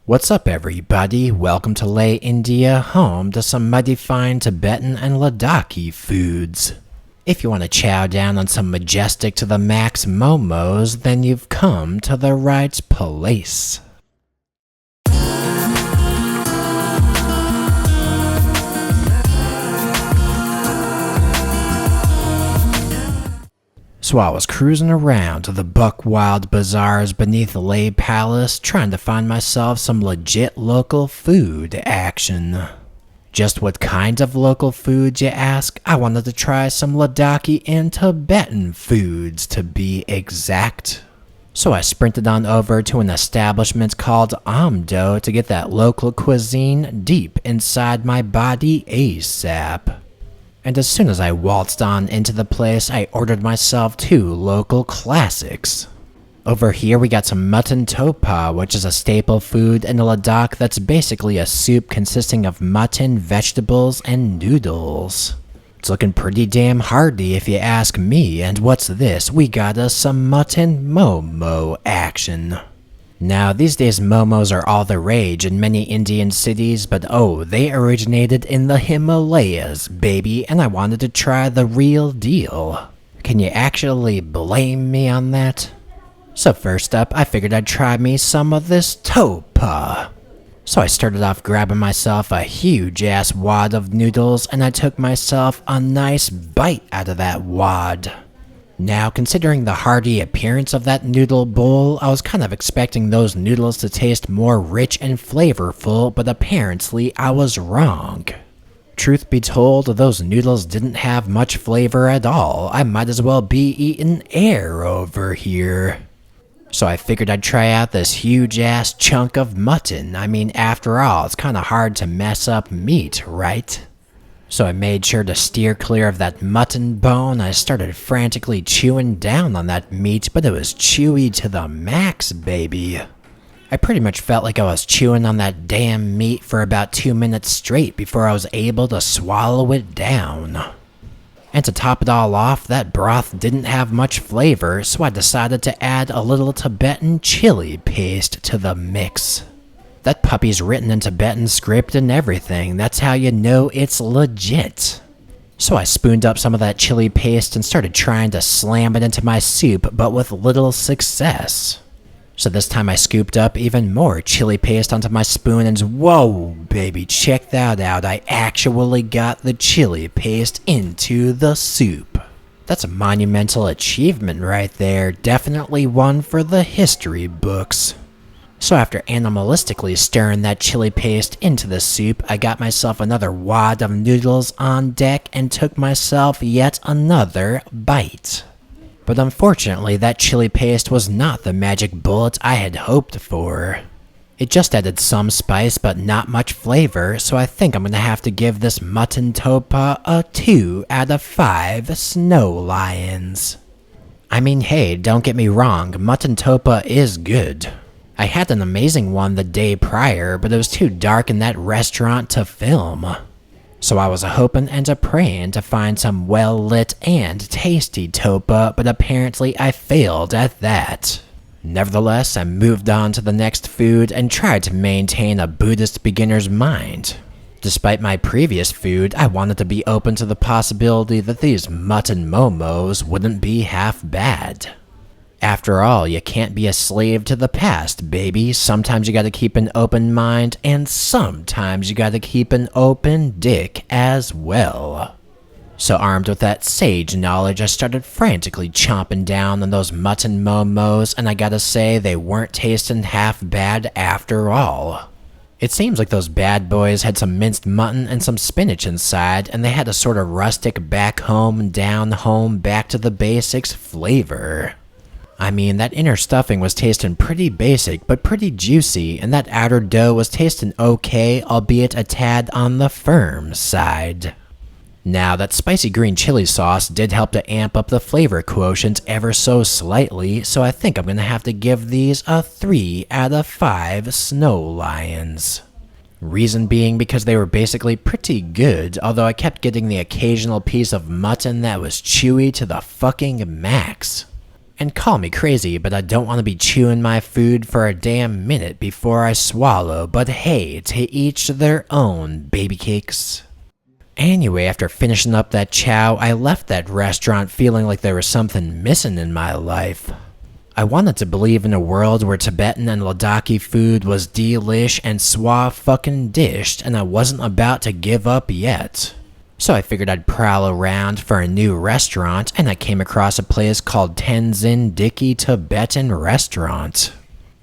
What's up everybody, welcome to Leh, India, home to some mighty fine Tibetan and Ladakhi foods. If you want to chow down on some majestic to the max momos, then you've come to the right place. So I was cruising around to the buck-wild bazaars beneath Leh Palace trying to find myself some legit local food action. Just what kind of local food, you ask? I wanted to try some Ladakhi and Tibetan foods to be exact. So I sprinted on over to an establishment called Amdo to get that local cuisine deep inside my body ASAP. And as soon as I waltzed on into the place, I ordered myself 2 local classics. Over here we got some Mutton Tokpah, which is a staple food in Ladakh that's basically a soup consisting of mutton, vegetables, and noodles. It's looking pretty damn hearty if you ask me, and what's this? We got us some Mutton Momo action. Now, these days momos are all the rage in many Indian cities, but oh, they originated in the Himalayas, baby, and I wanted to try the real deal. Can you actually blame me on that? So first up, I figured I'd try me some of this Tokpah. So I started off grabbing myself a huge ass wad of noodles, and I took myself a nice bite out of that wad. Now, considering the hearty appearance of that noodle bowl, I was kind of expecting those noodles to taste more rich and flavorful, but apparently I was wrong. Truth be told, those noodles didn't have much flavor at all. I might as well be eating air over here. So I figured I'd try out this huge ass chunk of mutton. I mean, after all, it's kinda hard to mess up meat, right? So I made sure to steer clear of that mutton bone. I started frantically chewing down on that meat, but it was chewy to the max, baby. I pretty much felt like I was chewing on that damn meat for about 2 minutes straight before I was able to swallow it down. And to top it all off, that broth didn't have much flavor, so I decided to add a little Tibetan chili paste to the mix. That puppy's written in Tibetan script and everything. That's how you know it's legit. So I spooned up some of that chili paste and started trying to slam it into my soup, but with little success. So this time I scooped up even more chili paste onto my spoon and whoa, baby, check that out. I actually got the chili paste into the soup. That's a monumental achievement right there. Definitely one for the history books. So after animalistically stirring that chili paste into the soup, I got myself another wad of noodles on deck and took myself yet another bite. But unfortunately, that chili paste was not the magic bullet I had hoped for. It just added some spice but not much flavor, so I think I'm gonna have to give this Mutton Tokpah a 2 out of 5 snow lions. I mean, hey, don't get me wrong, Mutton Tokpah is good. I had an amazing one the day prior, but it was too dark in that restaurant to film. So I was hoping and a-praying to find some well-lit and tasty Tokpah, but apparently I failed at that. Nevertheless, I moved on to the next food and tried to maintain a Buddhist beginner's mind. Despite my previous food, I wanted to be open to the possibility that these Mutton Momos wouldn't be half bad. After all, you can't be a slave to the past, baby. Sometimes you gotta keep an open mind, and sometimes you gotta keep an open dick as well. So armed with that sage knowledge, I started frantically chomping down on those Mutton Momos, and I gotta say, they weren't tasting half bad after all. It seems like those bad boys had some minced mutton and some spinach inside, and they had a sort of rustic back home, down home, back to the basics flavor. I mean, that inner stuffing was tasting pretty basic, but pretty juicy, and that outer dough was tasting okay, albeit a tad on the firm side. Now, that spicy green chili sauce did help to amp up the flavor quotient ever so slightly, so I think I'm gonna have to give these a 3 out of 5 snow lions. Reason being because they were basically pretty good, although I kept getting the occasional piece of mutton that was chewy to the fucking max. And call me crazy, but I don't want to be chewing my food for a damn minute before I swallow, but hey, to each their own, baby cakes. Anyway, after finishing up that chow, I left that restaurant feeling like there was something missing in my life. I wanted to believe in a world where Tibetan and Ladakhi food was delish and suave fucking dished, and I wasn't about to give up yet. So I figured I'd prowl around for a new restaurant, and I came across a place called Tenzin Deke Tibetan Restaurant.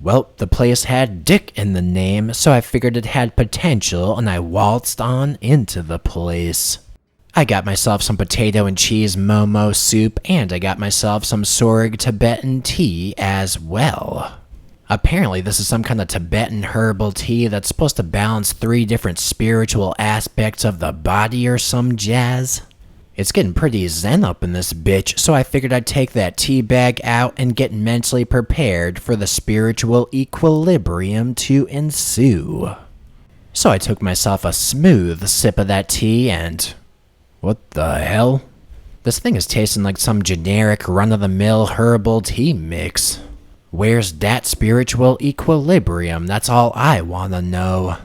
Well, the place had Dick in the name, so I figured it had potential, and I waltzed on into the place. I got myself some potato and cheese Momo soup, and I got myself some Sorig Tibetan tea as well. Apparently this is some kind of Tibetan herbal tea that's supposed to balance 3 different spiritual aspects of the body or some jazz. It's getting pretty zen up in this bitch, so I figured I'd take that tea bag out and get mentally prepared for the spiritual equilibrium to ensue. So I took myself a smooth sip of that tea and... what the hell? This thing is tasting like some generic run-of-the-mill herbal tea mix. Where's that spiritual equilibrium? That's all I wanna know.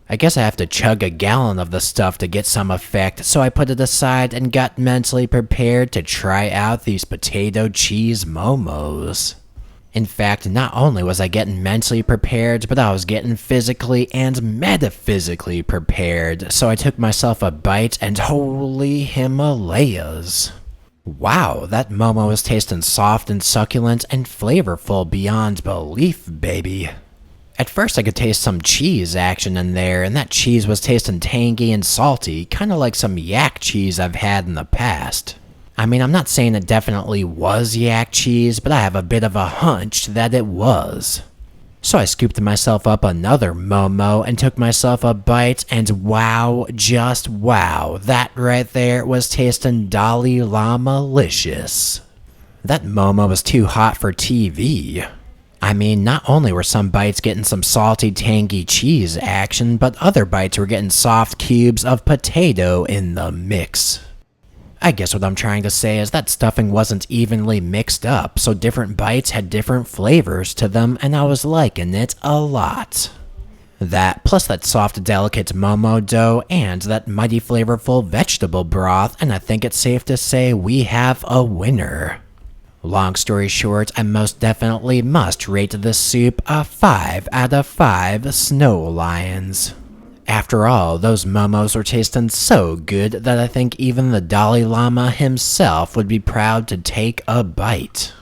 I guess I have to chug a gallon of the stuff to get some effect, so I put it aside and got mentally prepared to try out these potato cheese momos. In fact, not only was I getting mentally prepared, but I was getting physically and metaphysically prepared, so I took myself a bite and holy Himalayas. Wow, that Momo is tasting soft and succulent and flavorful beyond belief, baby. At first I could taste some cheese action in there, and that cheese was tasting tangy and salty, kinda like some yak cheese I've had in the past. I mean, I'm not saying it definitely was yak cheese, but I have a bit of a hunch that it was. So I scooped myself up another Momo and took myself a bite, and wow, just wow, that right there was tasting Dalai Lama-licious. That Momo was too hot for TV. I mean, not only were some bites getting some salty, tangy cheese action, but other bites were getting soft cubes of potato in the mix. I guess what I'm trying to say is that stuffing wasn't evenly mixed up, so different bites had different flavors to them, and I was liking it a lot. That, plus that soft, delicate Momo dough, and that mighty flavorful vegetable broth, and I think it's safe to say we have a winner. Long story short, I most definitely must rate this soup a 5 out of 5 snow lions. After all, those momos were tasting so good that I think even the Dalai Lama himself would be proud to take a bite.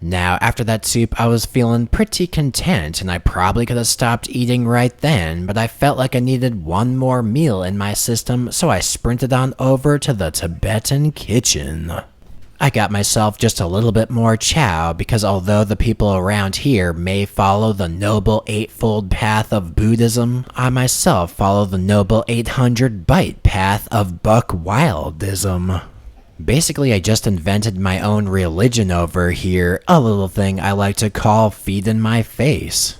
Now, after that soup, I was feeling pretty content, and I probably could have stopped eating right then, but I felt like I needed one more meal in my system, so I sprinted on over to the Tibetan kitchen. I got myself just a little bit more chow, because although the people around here may follow the Noble Eightfold Path of Buddhism, I myself follow the Noble 800 Bite Path of Buck Wildism. Basically, I just invented my own religion over here, a little thing I like to call feed in my face.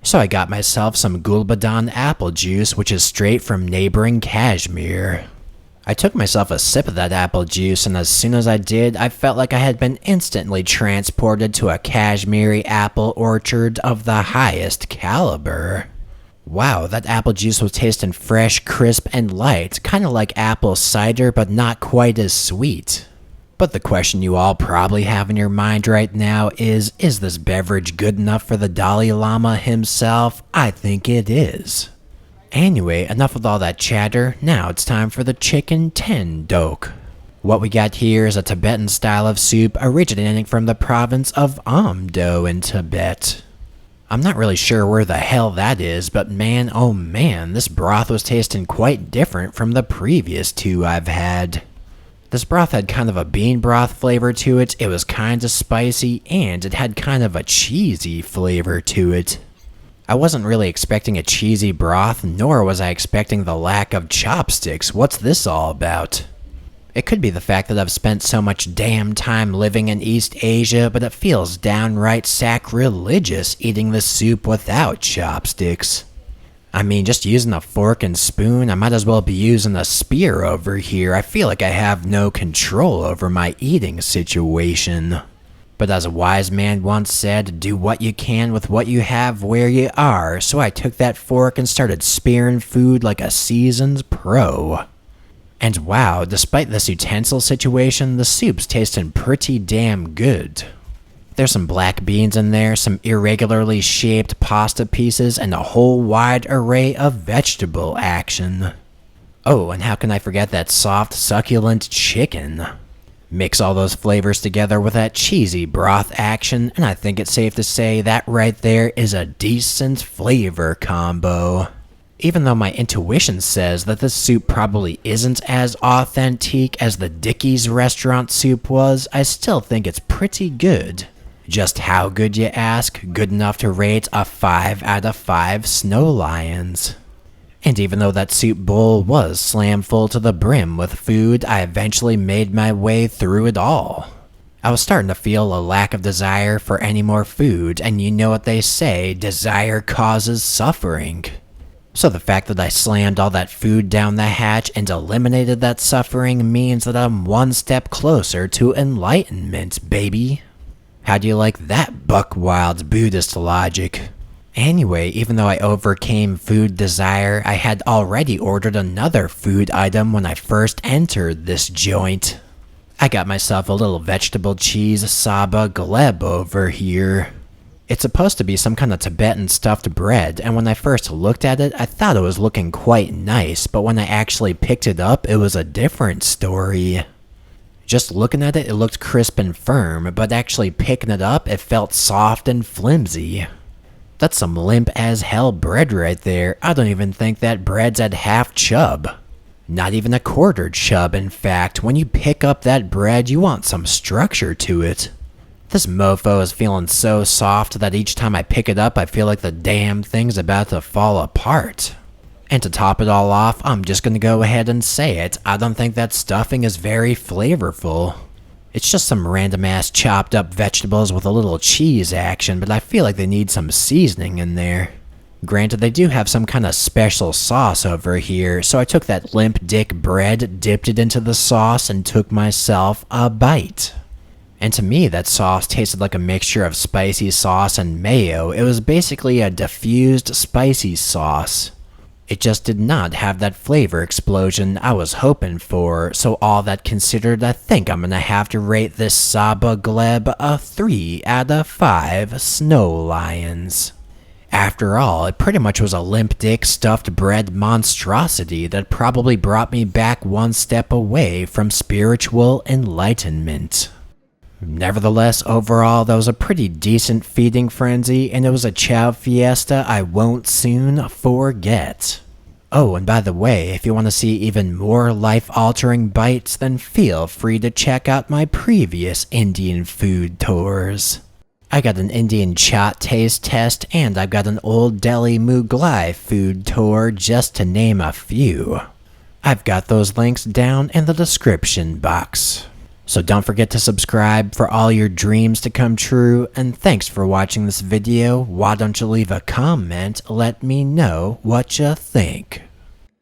So I got myself some Gulbadan apple juice, which is straight from neighboring Kashmir. I took myself a sip of that apple juice, and as soon as I did, I felt like I had been instantly transported to a Kashmiri apple orchard of the highest caliber. Wow, that apple juice was tasting fresh, crisp, and light, kinda like apple cider, but not quite as sweet. But the question you all probably have in your mind right now is this beverage good enough for the Dalai Lama himself? I think it is. Anyway, enough with all that chatter, now it's time for the chicken Tin Doke. What we got here is a Tibetan style of soup originating from the province of Amdo in Tibet. I'm not really sure where the hell that is, but man, oh man, this broth was tasting quite different from the previous 2 I've had. This broth had kind of a bean broth flavor to it, it was kinda spicy, and it had kind of a cheesy flavor to it. I wasn't really expecting a cheesy broth, nor was I expecting the lack of chopsticks. What's this all about? It could be the fact that I've spent so much damn time living in East Asia, but it feels downright sacrilegious eating this soup without chopsticks. I mean, just using a fork and spoon, I might as well be using a spear over here. I feel like I have no control over my eating situation. But as a wise man once said, do what you can with what you have where you are, so I took that fork and started spearing food like a seasoned pro. And wow, despite this utensil situation, the soup's tasting pretty damn good. There's some black beans in there, some irregularly shaped pasta pieces, and a whole wide array of vegetable action. Oh, and how can I forget that soft, succulent chicken? Mix all those flavors together with that cheesy broth action, and I think it's safe to say that right there is a decent flavor combo. Even though my intuition says that this soup probably isn't as authentic as the Dickie's restaurant soup was, I still think it's pretty good. Just how good, you ask? Good enough to rate a 5 out of 5 snow lions. And even though that soup bowl was slam full to the brim with food, I eventually made my way through it all. I was starting to feel a lack of desire for any more food, and you know what they say, desire causes suffering. So the fact that I slammed all that food down the hatch and eliminated that suffering means that I'm one step closer to enlightenment, baby. How do you like that buck wild Buddhist logic? Anyway, even though I overcame food desire, I had already ordered another food item when I first entered this joint. I got myself a little vegetable cheese Sabagleb over here. It's supposed to be some kind of Tibetan stuffed bread, and when I first looked at it, I thought it was looking quite nice, but when I actually picked it up, it was a different story. Just looking at it, it looked crisp and firm, but actually picking it up, it felt soft and flimsy. That's some limp as hell bread right there. I don't even think that bread's at half chub. Not even a quarter chub, in fact. When you pick up that bread, you want some structure to it. This mofo is feeling so soft that each time I pick it up, I feel like the damn thing's about to fall apart. And to top it all off, I'm just gonna go ahead and say it, I don't think that stuffing is very flavorful. It's just some random ass chopped up vegetables with a little cheese action, but I feel like they need some seasoning in there. Granted, they do have some kind of special sauce over here, so I took that limp dick bread, dipped it into the sauce, and took myself a bite. And to me, that sauce tasted like a mixture of spicy sauce and mayo. It was basically a diffused spicy sauce. It just did not have that flavor explosion I was hoping for, so all that considered, I think I'm gonna have to rate this Sabagleb a 3 out of 5 snow lions. After all, it pretty much was a limp dick stuffed bread monstrosity that probably brought me back one step away from spiritual enlightenment. Nevertheless, overall, that was a pretty decent feeding frenzy, and it was a chow fiesta I won't soon forget. Oh, and by the way, if you want to see even more life-altering bites, then feel free to check out my previous Indian food tours. I got an Indian chaat taste test, and I've got an Old Delhi Mughlai food tour, just to name a few. I've got those links down in the description box. So don't forget to subscribe for all your dreams to come true, and thanks for watching this video. Why don't you leave a comment, let me know what you think.